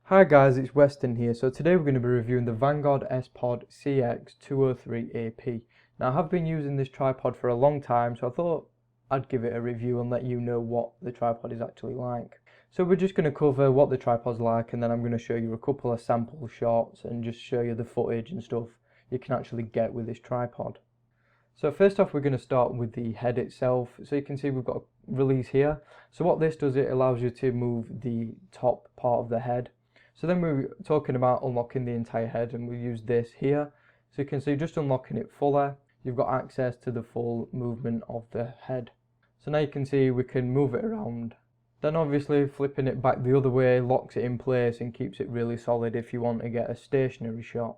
Hi guys, it's Weston here. So today we're going to be reviewing the Vanguard Espod CX203AP. Now I have been using this tripod for a long time, so I thought I'd give it a review and let you know what the tripod is actually like. So we're just going to cover what the tripod's like, and then I'm going to show you a couple of sample shots and just show you the footage and stuff you can actually get with this tripod. So first off, we're going to start with the head itself. So you can see we've got a release here. So what this does, it allows you to move the top part of the head. So then we're talking about unlocking the entire head, and we use this here. So you can see just unlocking it fully, you've got access to the full movement of the head. So now you can see we can move it around. Then obviously flipping it back the other way locks it in place and keeps it really solid if you want to get a stationary shot.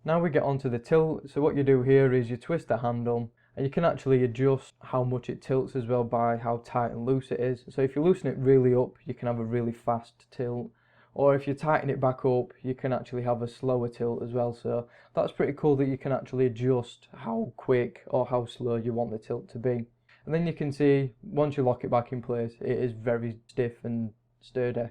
Now we get onto the tilt. So what you do here is you twist the handle, and you can actually adjust how much it tilts as well by how tight and loose it is. So if you loosen it really up, you can have a really fast tilt. Or if you tighten it back up, you can actually have a slower tilt as well. So that's pretty cool that you can actually adjust how quick or how slow you want the tilt to be. And then you can see, once you lock it back in place, it is very stiff and sturdy.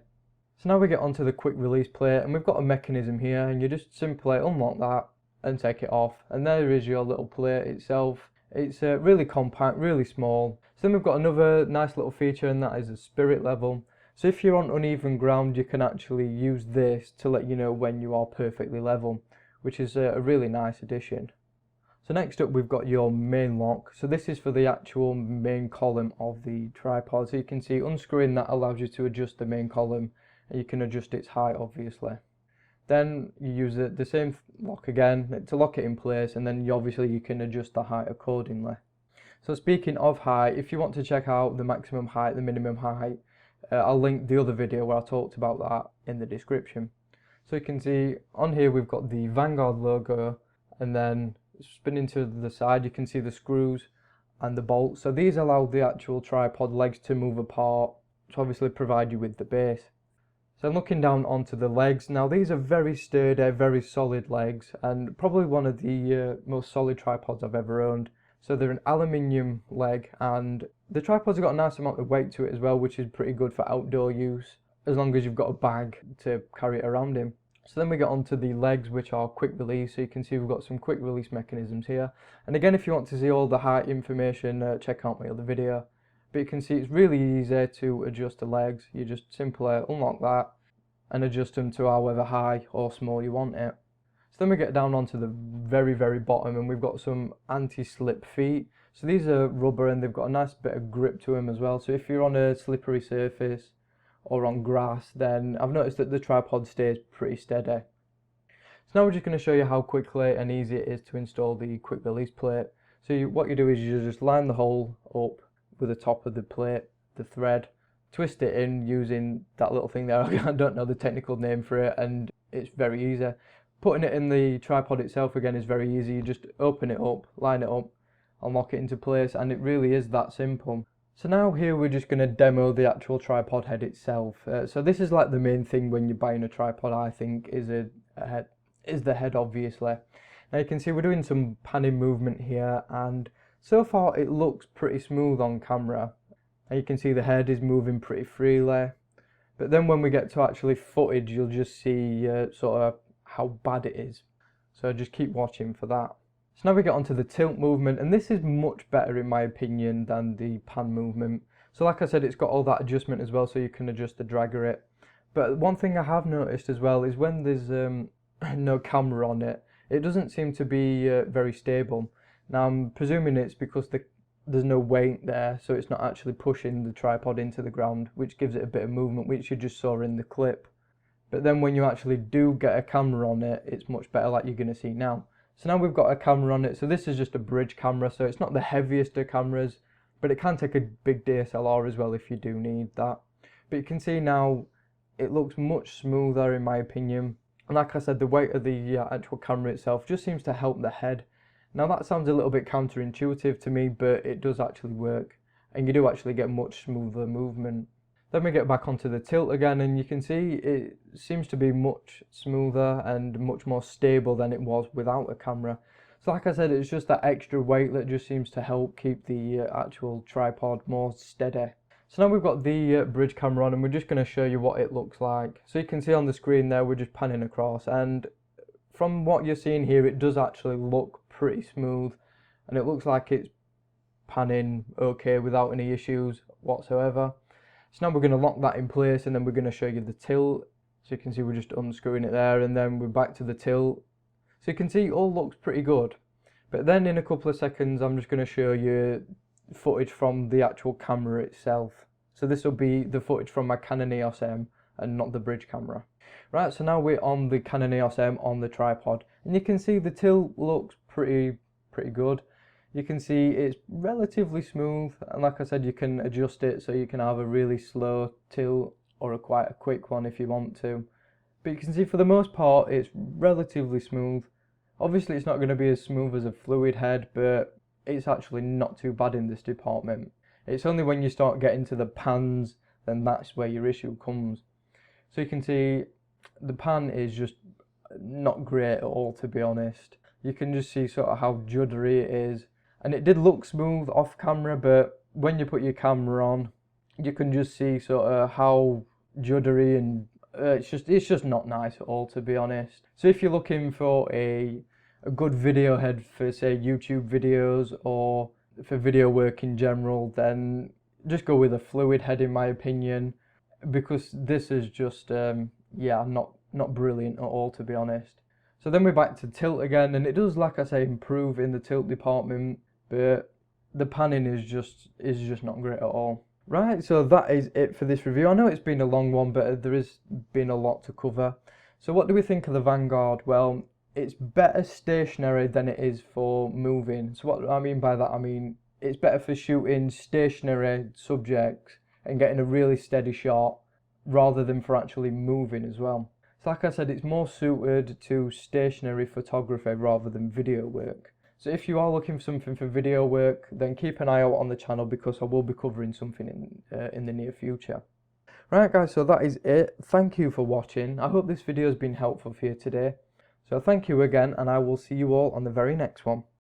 So now we get onto the quick release plate, and we've got a mechanism here, and you just simply unlock that and take it off. And there is your little plate itself. It's really compact, really small. So then we've got another nice little feature, and that is a spirit level. So if you're on uneven ground, you can actually use this to let you know when you are perfectly level, which is a really nice addition. So next up we've got your main lock. So this is for the actual main column of the tripod. So you can see unscrewing that allows you to adjust the main column, and you can adjust its height obviously. Then you use the same lock again to lock it in place, and then obviously you can adjust the height accordingly. So speaking of height, if you want to check out the maximum height, the minimum height, I'll link the other video where I talked about that in the description. So you can see on here we've got the Vanguard logo, and then spinning to the side you can see the screws and the bolts. So these allow the actual tripod legs to move apart to obviously provide you with the base. So looking down onto the legs, now these are very sturdy, very solid legs, and probably one of the most solid tripods I've ever owned. So they're an aluminium leg, and the tripod's got a nice amount of weight to it as well, which is pretty good for outdoor use, as long as you've got a bag to carry it around in. So then we get onto the legs, which are quick release. So you can see we've got some quick release mechanisms here. And again, if you want to see all the height information, check out my other video. But you can see it's really easy to adjust the legs. You just simply unlock that and adjust them to however high or small you want it. So then we get down onto the very bottom, and we've got some anti-slip feet. So these are rubber, and they've got a nice bit of grip to them as well. So if you're on a slippery surface or on grass, then I've noticed that the tripod stays pretty steady. So now we're just going to show you how quickly and easy it is to install the quick release plate. So what you do is you just line the hole up with the top of the plate, the thread, twist it in using that little thing there. I don't know the technical name for it, and it's very easy. Putting it in the tripod itself again is very easy. You just open it up, line it up, unlock it into place, and it really is that simple. So now here we're just going to demo the actual tripod head itself. So this is like the main thing when you're buying a tripod, I think, is the head obviously. Now you can see we're doing some panning movement here, and so far it looks pretty smooth on camera. And you can see the head is moving pretty freely. But then when we get to actually footage, you'll just see sort of how bad it is. So just keep watching for that. So now we get onto the tilt movement, and this is much better in my opinion than the pan movement. So like I said, it's got all that adjustment as well, so you can adjust the drag of it. But one thing I have noticed as well is when there's no camera on it, it doesn't seem to be very stable. Now I'm presuming it's because there's no weight there, so it's not actually pushing the tripod into the ground, which gives it a bit of movement, which you just saw in the clip. But then when you actually do get a camera on it, it's much better, like you're going to see now. So now we've got a camera on it. So this is just a bridge camera, so it's not the heaviest of cameras, but it can take a big DSLR as well if you do need that. But you can see now it looks much smoother in my opinion. And like I said, the weight of the actual camera itself just seems to help the head. Now that sounds a little bit counterintuitive to me, but it does actually work, and you do actually get much smoother movement. Then we get back onto the tilt again, and you can see it seems to be much smoother and much more stable than it was without a camera. So like I said, it's just that extra weight that just seems to help keep the actual tripod more steady. So now we've got the bridge camera on, and we're just going to show you what it looks like. So you can see on the screen there, we're just panning across, and from what you're seeing here, it does actually look pretty smooth, and it looks like it's panning okay without any issues whatsoever. So now we're going to lock that in place, and then we're going to show you the tilt. So you can see we're just unscrewing it there, and then we're back to the tilt. So you can see it all looks pretty good. But then in a couple of seconds, I'm just going to show you footage from the actual camera itself. So this will be the footage from my Canon EOS M and not the bridge camera. Right, so now we're on the Canon EOS M on the tripod, and you can see the tilt looks pretty good. You can see it's relatively smooth, and like I said, you can adjust it so you can have a really slow tilt or quite a quick one if you want to. But you can see for the most part it's relatively smooth. Obviously it's not going to be as smooth as a fluid head, but it's actually not too bad in this department. It's only when you start getting to the pans, then that's where your issue comes. So you can see the pan is just not great at all, to be honest. You can just see sort of how juddery it is. And it did look smooth off camera, but when you put your camera on, you can just see sort of how juddery, and it's just not nice at all, to be honest. So if you're looking for a good video head for, say, YouTube videos or for video work in general, then just go with a fluid head, in my opinion, because this is just yeah, not brilliant at all, to be honest. So then we're back to tilt again, and it does, like I say, improve in the tilt department, but the panning is just not great at all. Right, so that is it for this review. I know it's been a long one, but there has been a lot to cover. So what do we think of the Vanguard? Well, it's better stationary than it is for moving. So what I mean by that, I mean it's better for shooting stationary subjects and getting a really steady shot rather than for actually moving as well. So like I said, it's more suited to stationary photography rather than video work. So if you are looking for something for video work, then keep an eye out on the channel, because I will be covering something in the near future. Right guys, so that is it. Thank you for watching. I hope this video has been helpful for you today. So thank you again, and I will see you all on the very next one.